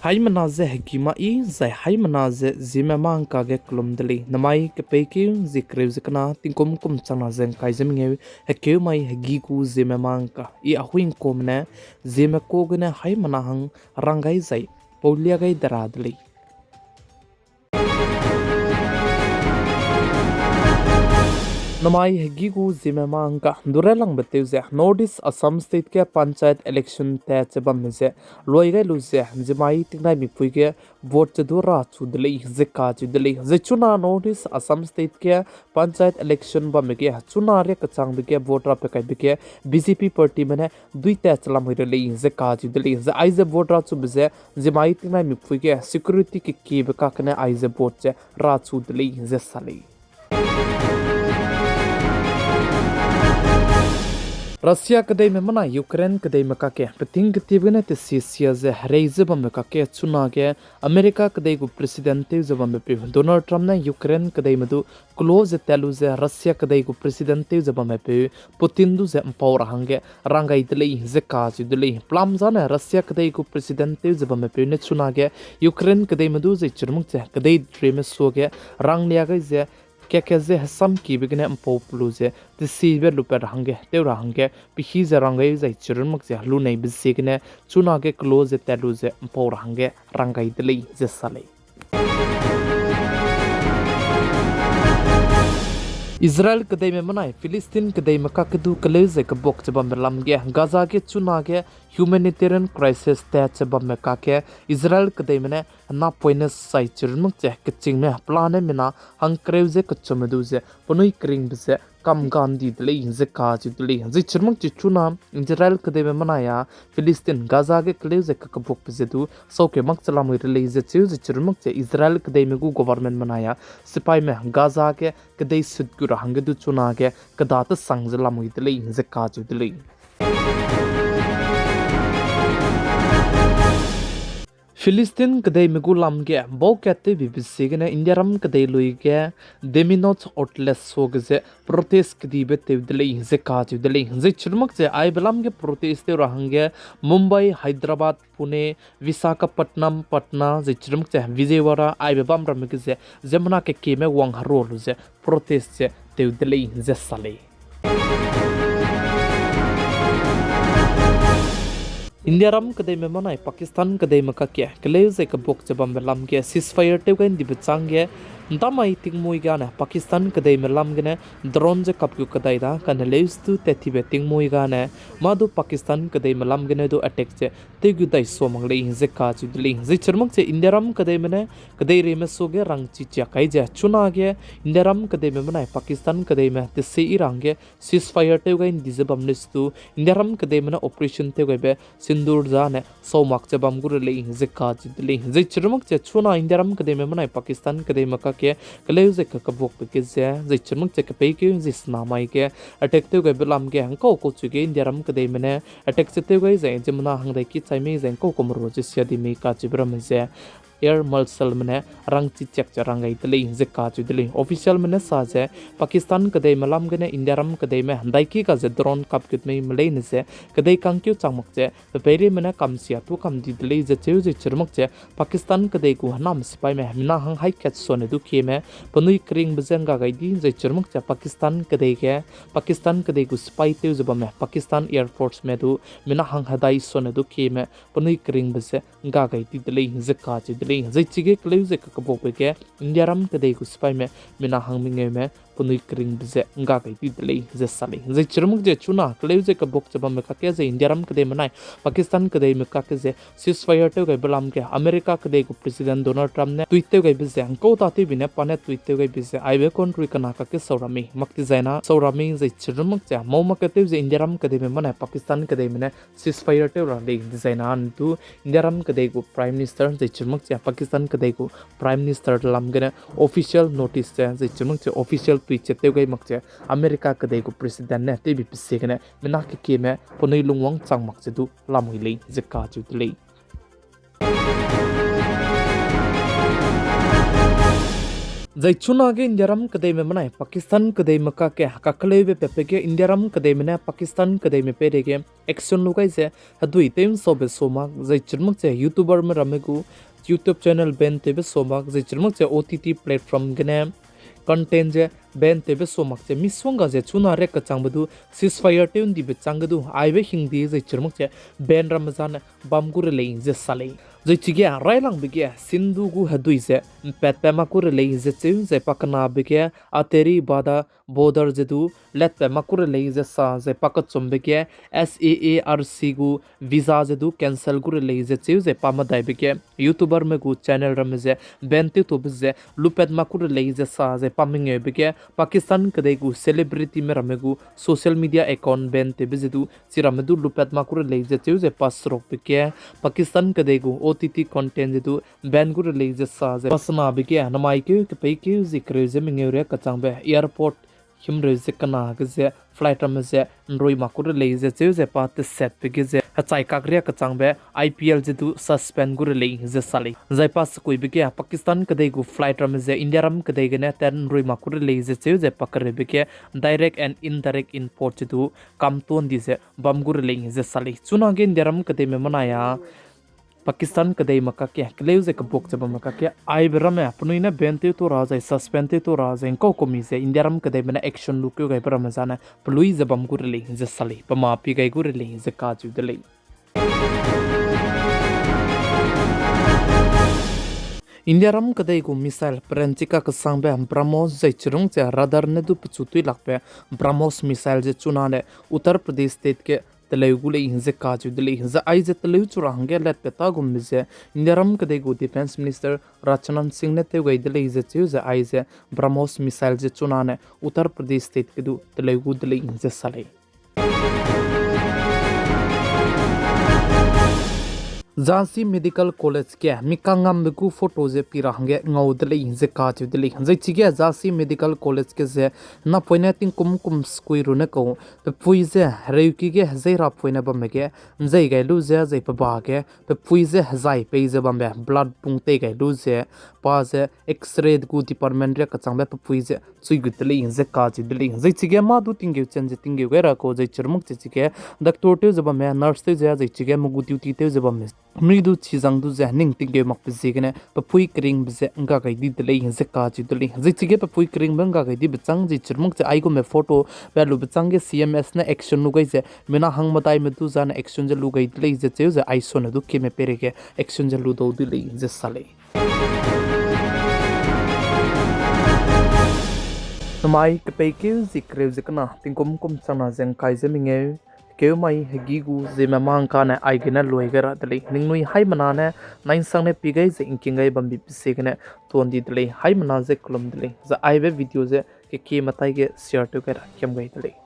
Hai manaze hekima I zai hai manaze zime mang ka ge klum deli namai ke peki zikrev zikna tinkum kum chana zen kai zem nge hekeu mai hegi ku zime mang ka I ahuin komne zime ko gene hai manahang rangai zai paulia gai daradli नमाई हेगी को जिमे मांग का दुरेलंग बतेव से notice Assam state के panchayat election तय चबम में से लोइगे लुसे जिमाई तिंगनाई मिपुई के वोट चदुरा चुदले जिका चुदले जिचुना नोटिस असम स्टेट के पंचायत इलेक्शन बम के चुना रे कचांग के वोटरा पे kai के बीजेपी पार्टी में दुई तय चलम होइले जिका चुदले ज आइज वोटरा चुबजे जिमाई तिंगनाई मिपुई के सिक्योरिटी के बका कने आइज वोट चे रा चुदले जसले रशिया कदे में मना यूक्रेन कदे में काके पतिंग तिबने ते सीसिया जे हरेज बम काके चुना के अमेरिका कदे को प्रेसिडेंट जब में पे डोनाल्ड ट्रम्प ने यूक्रेन कदे में दो क्लोज तेलु जे रशिया कदे को प्रेसिडेंट जब में पे पुतिन दु जे पावर हंगे रंगाई दले जे काज दले प्लाम जाने रशिया कदे को प्रेसिडेंट जब में पे ने चुना के यूक्रेन कदे में दो जे चुरमुक जे कदे ड्रे में सो के रंग लिया गई जे क्या जे हसम की बिगने पोपलू जे तिसीबे लुपर हंगे तेरा हंगे पिही जे रंगाई जे चुरमुक जे हलू नहीं बिसेगने चुना के क्लोज तेलु जे पावर हंगे रंगाई दले जे साले इजराइल कदे में मनाए फिलिस्तीन कदे में काकदू कलेजे का बोक चबम में लमगे गाजा के चुना के ह्यूमैनिटेरियन क्राइसिस तय चबम में काके इजराइल कदे में ना पॉइंट साइ चुरमुक जे कचिंग में प्लान में ना हंक्रेव जे कच्चम दुजे पनुई क्रिंग बसे कम गांधी दले जे काज दले जे चुरमुक जे चुना इजराइल कदे में मनाया फिलिस्तीन गाजा के कलेजे का बोक बसे दु सौ के मकचला में रिलीज जे चुरमुक जे इजराइल कदे में गु गवर्नमेंट मनाया सिपाही में गाजा के कदे सुद हंगे दु चुना के कदात संगजला मुइदले जे काज दले फिलिस्तीन कदे में गुलाम के बो कहते भी बिसेगने इंडिया रम कदे लुई के देमिनोट आउटलेट सोग जे प्रोटेस्ट कदी बेते दले जे काज दले जे चुरमक जे आई बलाम के प्रोटेस्ट ते रहंगे मुंबई हैदराबाद पुणे विशाखापट्टनम पटना जे चुरमक जे विजयवाड़ा आई बम रम के जे जमुना के केमे वांग रोल जे प्रोटेस्ट जे ते दले जे साले इंडिया रम कदे में मनाए पाकिस्तान कदे में का क्या कलेजे का बोक जबम में लम के सीजफायर ते गन दिब चांगे दमाई तिंग मुई गाने पाकिस्तान कदे में लम गने ड्रोन जे कपकु कदाई दा कन लेस्तु तेथिबे तिंग मुई गाने मादु पाकिस्तान कदे में लम गने दो अटैक जे तेगु दाई सोमंग ले जे काज दिली जे चरमक जे इंडिया रम कदे में ने कदे रे में सोगे रंग चिचिया काई जे चुना गे इंडिया रम कदे में मनाए पाकिस्तान कदे में ते से इरांगे सीजफायर ते गन दिजे बमनिस्तु इंडिया रम कदे में ऑपरेशन ते गबे सिंदूर जाने सोमक जे बमगुर ले जे काज दिली जे चरमक जे चुना इंडिया रम कदे में मनाए पाकिस्तान कदे में के कलेजे का कबोक पे जे चरमक जे पे के जिस नामाई के अटैक ते गए बिलाम के हंको को चुगे इंडिया रम कदे में ने अटैक ते गए जे जमुना हंगदे की चाइमे जे को कोमरो जे सियादी में का चिब्रम जे एयर मल्सल में रंग चिचक चरंगाई तले जे काज दिले ऑफिशियल में साजे पाकिस्तान कदे मलाम गने इंडिया रम कदे में हंदाई की का जे ड्रोन कप कित में मले ने से कदे कांक्यू चामक जे पेरे में कम सिया तो कम दिले जे जे चरमक जे पाकिस्तान कदे को नाम सिपाई में हमिना हंग हाई कैच सोने दुखी में पनुई क्रिंग बजंगा गाइदी जे चरमक जे पाकिस्तान कदे को सिपाई ते जब में पाकिस्तान एयरफोर्स में दो मिना हंग हदाई सोने दुखी में पनुई क्रिंग बजे गा गाइदी दिले जे काज दिले जे चिगे क्लेजे का कबोक के इंडिया रम कदे को सिपाई में मिना हंग मिंगे में पुनुई क्रिंग बजे गा गाइदी दिले जे साले जे चरमुक जे चुना क्लेजे का बोक जब में का जे इंडिया रम कदे मनाए पाकिस्तान कदे में का जे सीजफायर ते गए बलाम के अमेरिका कदे को प्रेसिडेंट डोनाल्ड ट्रम्प ने ट्वीट ते गए बजे अंको ताते बिने पाने ट्वीट ते गए बजे आइबे कंट्री कना का के सौरामी मक्ति जाना सौरामी जे चरमुक जे मोम कते जे इंडिया रम कदे में मनाए पाकिस्तान कदे में सीजफायर ते रले डिजाइना तू इंडिया रम कदे को प्राइम मिनिस्टर जे चरमुक जे पाकिस्तान कदे को प्राइम मिनिस्टर लम गने ऑफिशियल नोटिस जे चरमुक जे ऑफिशियल ट्वीट ते गए मक्चे अमेरिका कदे को प्रेसिडेंट ने ते भी पिसे गने मिना के में पुनई लुंगवंग चांग मक्चे दु लामुई ले जे काजु दिले Zai chuna ge Indiaram kadai me manai Pakistan kadai maka ke kakalei be pepe ke Indiaram kadai me na Pakistan kadai me pere ke action lugai se hadui tem sobe soma zai chirmuk che YouTuber me ramegu YouTube channel ben tebe soma zai chirmuk che OTT platform gene content je ben tebe somak che miswanga je chuna re ka changbadu ceasefire te undi be changadu aibe hindi zai chirmuk che ben ramazan bamgur le je salai zai chige railang bege sindu gu hadui se pet pema kur le je che je pakana bege ateri bada border je du let pema kur le je sa je pakat chombe ke SAARC gu visa je du cancel gur le je che je pama dai bege YouTuber me gu channel ram je ben te to be lupet ma kur le je sa je paming bege Pakistan kadai gu celebrity me ramegu social media account ben te bezidu siramedu lupet makur leije cheuze pasrok beke Pakistan kadai gu OTT content jedu ben gur leije sa je pasna beke namai ke pe ke zikre je mingere kachangbe airport himre je kana ge flight ramze ndroi makur leije cheuze pat set beke je hachai kakria kachangbe IPL jedu suspend gur leije sali zai pas koi beke Pakistan kadai gu flight ramze India ram kadai ge ne ten roi makur leije cheuze pakare beke direct and indirect import jedu kamton dise bamgur leije sali chuna ge India ram kadai me manaya Pakistan kadai maka ke kleuze ka bok chaba maka ke ai berame apnuina bente to raza suspend to raza ko komi se indiaram kadai mena action lu kyo gai berame jana plui zabam gurli je sali pama pi gai gurli je ka ju dele Indiaram kadai gu missile prenchika ka sangbe brahmos jai chirung che radar ne du pchutui lakpe brahmos missile je chunane Uttar Pradesh state ke Telugu hinze kaju dili hinze aize Telugu churange let peta gummize Indiaram kadai gu defense minister Rajnath Singh ne te gai dili hinze chuze aize brahmos missile je chunane Uttar Pradesh state ke du Telugu dili hinze sale Zansi Medical College ke mikangam beku photo je pirange ngaudle inje kaju dele hanjai chige Zansi Medical College ke je na poina ting kum skui rune ko pe puize reuki ge zaira poina bamege nzai gai lu je zai pa ba ge pe puize zai pe je bambe blood pungte gai lu je pa je x-ray gu department re ka changbe pe puize chui gutle inje kaju dele hanjai chige ma du tingge chenje tingge gera ko jai chirmuk chige doctor te je bambe nurse te je jai chige mugu duty te je bambe Mridu chizang du zahning tingge mak bizigene papui kring bize nga gai di dele hinze ka ji dele hinze chige papui kring banga gai di bchang ji chirmuk che aigo me photo balu bchang ge CMS na action lu gai je mina hang matai me du zan action je lu gai dele je che je aiso na du ke me pere ge action je lu do dele hinze sale Namai ke pe ke zikre zikna tingkom kom sana zeng kai je minge keu mai gigu Zeme mang kana aigena loigera dele ningnui hai manane nain sangne pigai ze inkingai bambi pisegene tondi dele hai mana ze klum dele za aibe video ze ke matai ge share to kera kem gai dele